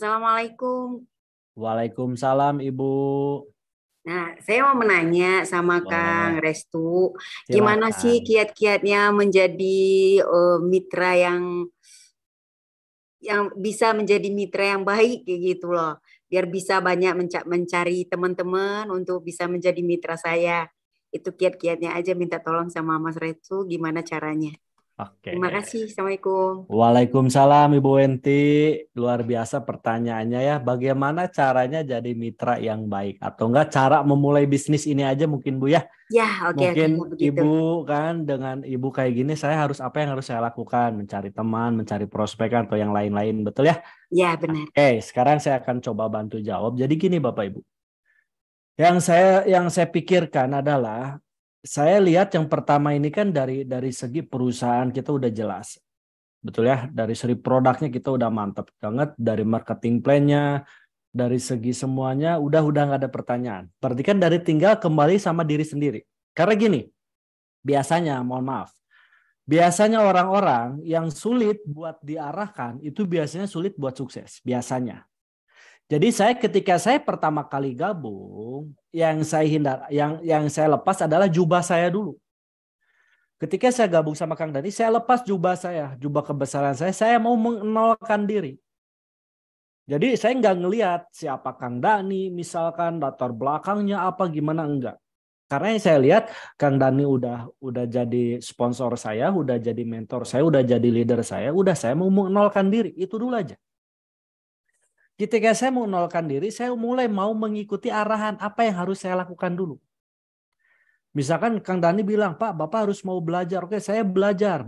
Assalamualaikum. Waalaikumsalam Ibu. Nah, saya mau menanya sama Kang Boleh, Restu, gimana sih silakan. kiat-kiatnya menjadi mitra yang bisa menjadi mitra yang baik kayak gitu loh, biar bisa banyak mencari teman-teman untuk bisa menjadi mitra saya. Itu kiat-kiatnya aja minta tolong sama Mas Restu, gimana caranya? Oke. Terima kasih. Assalamualaikum. Waalaikumsalam Ibu Wenti. Luar biasa pertanyaannya ya. Bagaimana caranya jadi mitra yang baik? Atau enggak cara memulai bisnis ini aja mungkin Bu ya? Ya, oke, oke, Mungkin begitu. Ibu kan dengan Ibu kayak gini saya harus apa yang harus saya lakukan? Mencari teman, mencari prospek atau yang lain-lain. Betul ya? Ya, benar. Oke, sekarang saya akan coba bantu jawab. Jadi gini Bapak Ibu. Yang saya pikirkan adalah saya lihat yang pertama ini kan dari segi perusahaan kita udah jelas. Betul ya, dari segi produknya kita udah mantap banget, dari marketing plan-nya, dari segi semuanya udah nggak ada pertanyaan. Berarti kan dari tinggal kembali sama diri sendiri. Karena gini, biasanya mohon maaf, biasanya orang-orang yang sulit buat diarahkan itu biasanya sulit buat sukses, biasanya. Jadi ketika saya pertama kali gabung, yang saya lepas adalah jubah saya dulu. Ketika saya gabung sama Kang Dani, saya lepas jubah saya, jubah kebesaran saya mau mengenalkan diri. Jadi saya nggak ngelihat siapa Kang Dani, misalkan latar belakangnya apa gimana enggak. Karena yang saya lihat Kang Dani udah jadi sponsor saya, udah jadi mentor saya, udah jadi leader saya mau mengenalkan diri, itu dulu aja. Ketika saya mengenalkan diri, saya mulai mau mengikuti arahan apa yang harus saya lakukan dulu. Misalkan Kang Dani bilang, Pak, Bapak harus mau belajar. Oke, saya belajar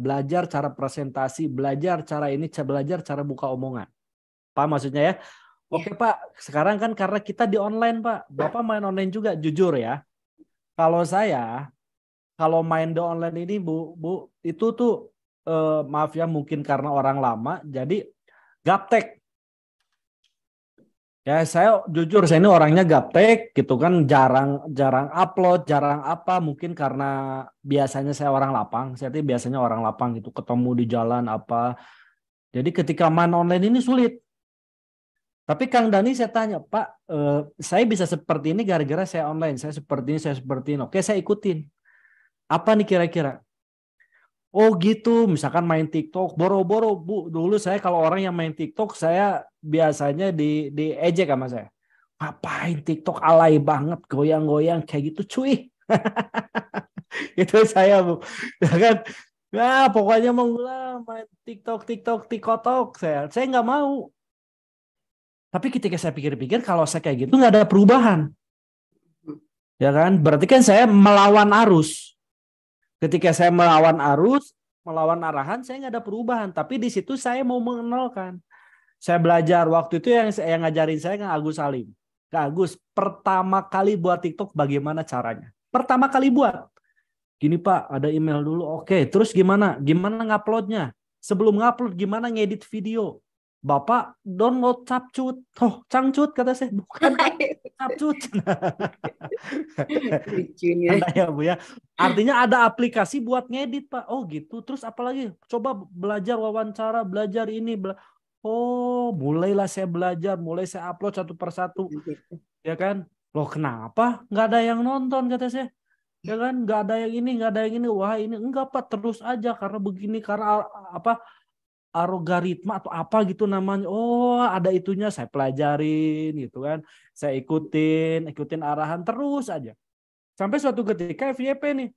cara presentasi, belajar cara ini, belajar cara buka omongan. Pak, maksudnya ya? Ya. Oke, Pak, sekarang kan karena kita di online, Pak. Bapak main online juga, jujur ya. Kalau main di online ini, Bu, itu tuh maaf ya, mungkin karena orang lama, jadi gaptek. Ya, saya jujur saya ini orangnya gaptek gitu kan, jarang upload, jarang apa, mungkin karena biasanya saya orang lapang, saya tuh biasanya orang lapang gitu, ketemu di jalan apa. Jadi ketika main online ini sulit. Tapi Kang Dani saya tanya, Pak, saya bisa seperti ini gara-gara saya online, saya seperti ini, saya seperti ini. Oke, saya ikutin. Apa nih kira-kira? Oh gitu, misalkan main TikTok, boro-boro Bu. Dulu saya kalau orang yang main TikTok, saya biasanya diejek sama saya. Ngapain TikTok alay banget, goyang-goyang kayak gitu cuy. Itu saya Bu. Ya kan? Nah, pokoknya mau main TikTok, TikTok, TikTok. Saya nggak mau. Tapi ketika saya pikir-pikir, kalau saya kayak gitu nggak ada perubahan. Ya kan? Berarti kan saya melawan arus. Ketika saya melawan arus, melawan arahan, saya nggak ada perubahan. Tapi di situ saya mau mengenalkan. Saya belajar waktu itu yang ngajarin saya kan Agus Salim. Kak Agus, pertama kali buat TikTok bagaimana caranya? Pertama kali buat. Gini Pak, ada email dulu. Oke, terus gimana? Gimana nguploadnya? Sebelum ngupload, gimana ngedit video? Bapak download Capcut. Oh, Cangcut kata saya. Bukan Pak, Capcut. Lucunya. Anda ya Bu ya. Artinya ada aplikasi buat ngedit Pak. Oh gitu. Terus apalagi? Coba belajar wawancara, belajar ini. Oh, mulailah saya belajar, mulai saya upload satu persatu. Ya kan? Loh kenapa? Nggak ada yang nonton kata saya. Ya kan? Nggak ada yang ini, nggak ada yang ini. Wah ini enggak Pak, terus aja karena begini, karena apa? Algoritma atau apa gitu namanya. Oh, ada itunya, saya pelajarin gitu kan. Saya ikutin arahan terus aja. Sampai suatu ketika FYP nih.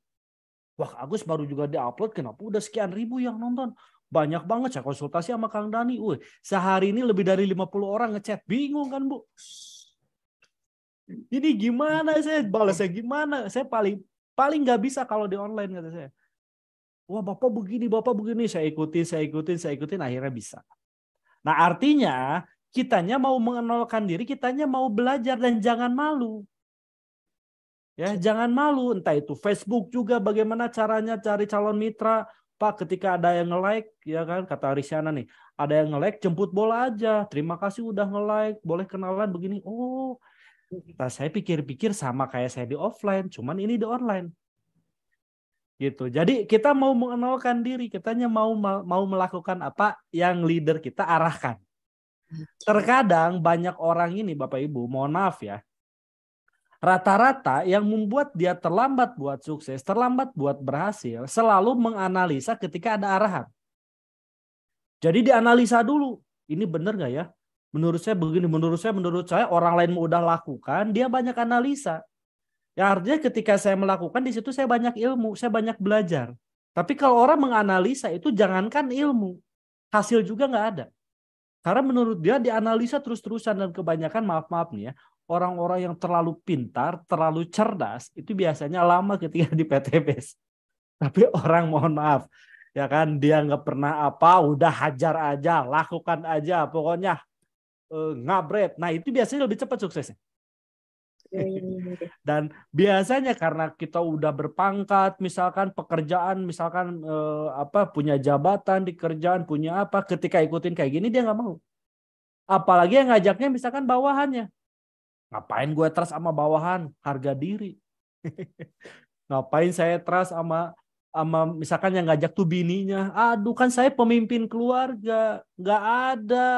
Wah, Agus baru juga diupload, kenapa udah sekian ribu yang nonton? Banyak banget, saya konsultasi sama Kang Dani. Wih, sehari ini lebih dari 50 orang ngechat. Bingung kan, Bu? Ini gimana saya balasnya gimana? Saya paling nggak bisa kalau di online kata saya. Wah, Bapak begini. Saya ikutin, akhirnya bisa. Nah, artinya kitanya mau mengenalkan diri, kitanya mau belajar dan jangan malu. Ya, jangan malu, entah itu Facebook juga bagaimana caranya cari calon mitra. Pak, ketika ada yang nge-like, ya kan, kata Risyana nih, ada yang nge-like, jemput bola aja. Terima kasih udah nge-like, boleh kenalan begini. Oh, nah saya pikir-pikir sama kayak saya di offline, cuman ini di online. Gitu. Jadi kita mau mengenalkan diri, kitanya mau melakukan apa yang leader kita arahkan. Terkadang banyak orang ini Bapak Ibu, mohon maaf ya, rata-rata yang membuat dia terlambat buat sukses, terlambat buat berhasil, selalu menganalisa ketika ada arahan. Jadi dianalisa dulu, ini benar nggak ya? Menurut saya begini, menurut saya orang lain udah lakukan, dia banyak analisa. Ya artinya ketika saya melakukan di situ saya banyak ilmu, saya banyak belajar. Tapi kalau orang menganalisa itu jangankan ilmu, hasil juga nggak ada. Karena menurut dia dianalisa terus-terusan dan kebanyakan maaf-maaf nih ya, orang-orang yang terlalu pintar, terlalu cerdas itu biasanya lama ketika di PTBS. Tapi orang mohon maaf, ya kan dia nggak pernah apa, udah hajar aja, lakukan aja, pokoknya ngabret. Nah itu biasanya lebih cepat suksesnya. Dan biasanya karena kita udah berpangkat, misalkan pekerjaan, misalkan punya jabatan di kerjaan, punya apa, ketika ikutin kayak gini dia nggak mau. Apalagi yang ngajaknya misalkan bawahannya. Ngapain gue trust sama bawahan? Harga diri. Ngapain saya trust sama misalkan yang ngajak tuh bininya. Aduh kan saya pemimpin keluarga. Nggak ada.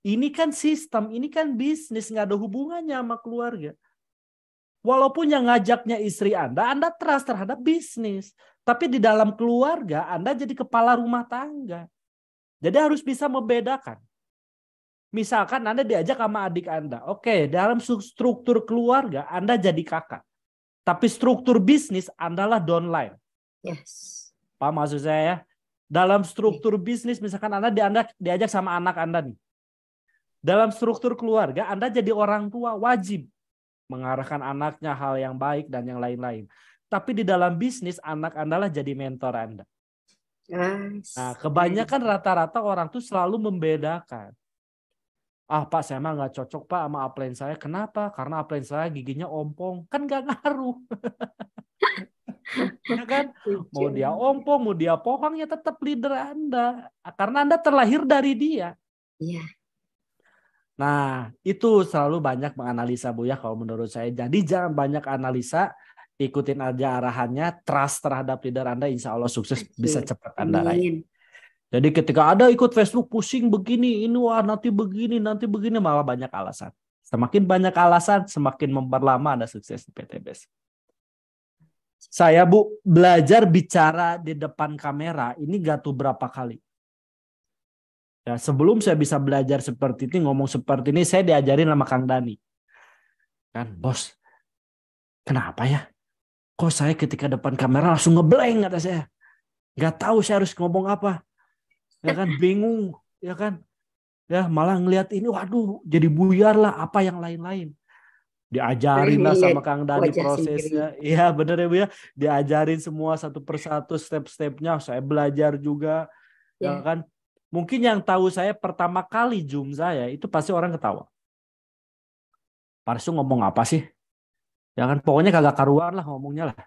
Ini kan sistem, ini kan bisnis. Nggak ada hubungannya sama keluarga. Walaupun yang ngajaknya istri Anda trust terhadap bisnis. Tapi di dalam keluarga, Anda jadi kepala rumah tangga. Jadi harus bisa membedakan. Misalkan Anda diajak sama adik Anda. Oke, dalam struktur keluarga, Anda jadi kakak. Tapi struktur bisnis, Anda lah downline. Yes. Paham maksud saya ya? Dalam struktur bisnis, misalkan Anda diajak sama anak Anda nih. Dalam struktur keluarga, Anda jadi orang tua, wajib mengarahkan anaknya hal yang baik dan yang lain-lain. Tapi di dalam bisnis, anak Anda lah jadi mentor Anda. Nah, kebanyakan rata-rata orang tuh selalu membedakan. Ah Pak, saya mah nggak cocok Pak sama upline saya. Kenapa? Karena upline saya giginya ompong. Kan nggak ngaruh. Ya kan? Mau dia ompong, mau dia pohong, ya tetap leader Anda. Karena Anda terlahir dari dia. Iya. Nah, itu selalu banyak menganalisa Bu ya kalau menurut saya. Jadi jangan banyak analisa, ikutin aja arahannya, trust terhadap leader Anda, insya Allah sukses bisa cepat Anda raih. Jadi ketika ada ikut Facebook pusing begini, ini wah nanti begini, malah banyak alasan. Semakin banyak alasan, semakin memperlama Anda sukses di PTBS. Saya Bu belajar bicara di depan kamera ini gak tuh berapa kali. Ya, sebelum saya bisa belajar seperti ini, ngomong seperti ini, saya diajarin sama Kang Dani. Kan, bos, kenapa ya? Kok saya ketika depan kamera langsung ngeblank kata saya. Gak tahu saya harus ngomong apa. Ya kan, bingung. Ya kan, ya malah ngelihat ini, waduh, jadi buyar lah apa yang lain-lain. Diajarin lah sama Kang Dani prosesnya. Iya bener ya Bu ya. Diajarin semua satu persatu step-stepnya. Saya belajar juga. Ya kan. Mungkin yang tahu saya pertama kali Zoom saya itu pasti orang ketawa. Parsu ngomong apa sih? Ya kan pokoknya kagak karuan lah ngomongnya lah.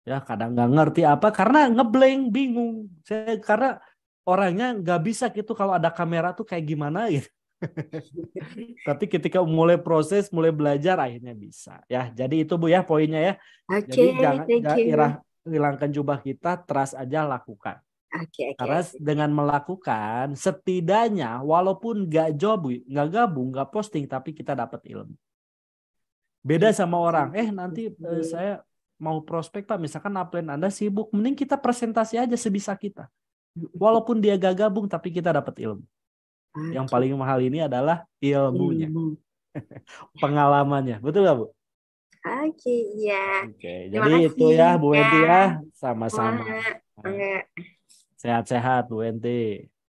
Ya kadang nggak ngerti apa karena ngeblank bingung. Saya karena orangnya nggak bisa gitu kalau ada kamera tuh kayak gimana gitu. Tapi ketika mulai proses, mulai belajar akhirnya bisa. Ya, jadi itu Bu ya poinnya ya. Jadi jangan hilangkan jubah kita, trust aja lakukan. Karena dengan melakukan, setidaknya walaupun nggak gabung, nggak posting, tapi kita dapat ilmu. Beda sama orang, nanti saya mau prospek Pak, misalkan upline Anda sibuk, mending kita presentasi aja sebisa kita. Walaupun dia gak gabung, tapi kita dapat ilmu. Yang paling mahal ini adalah ilmunya. Pengalamannya. Betul gak Bu? Iya. Jadi itu ya Bu Enti ya. Sama-sama. Enggak. Sehat-sehat Bu Enti.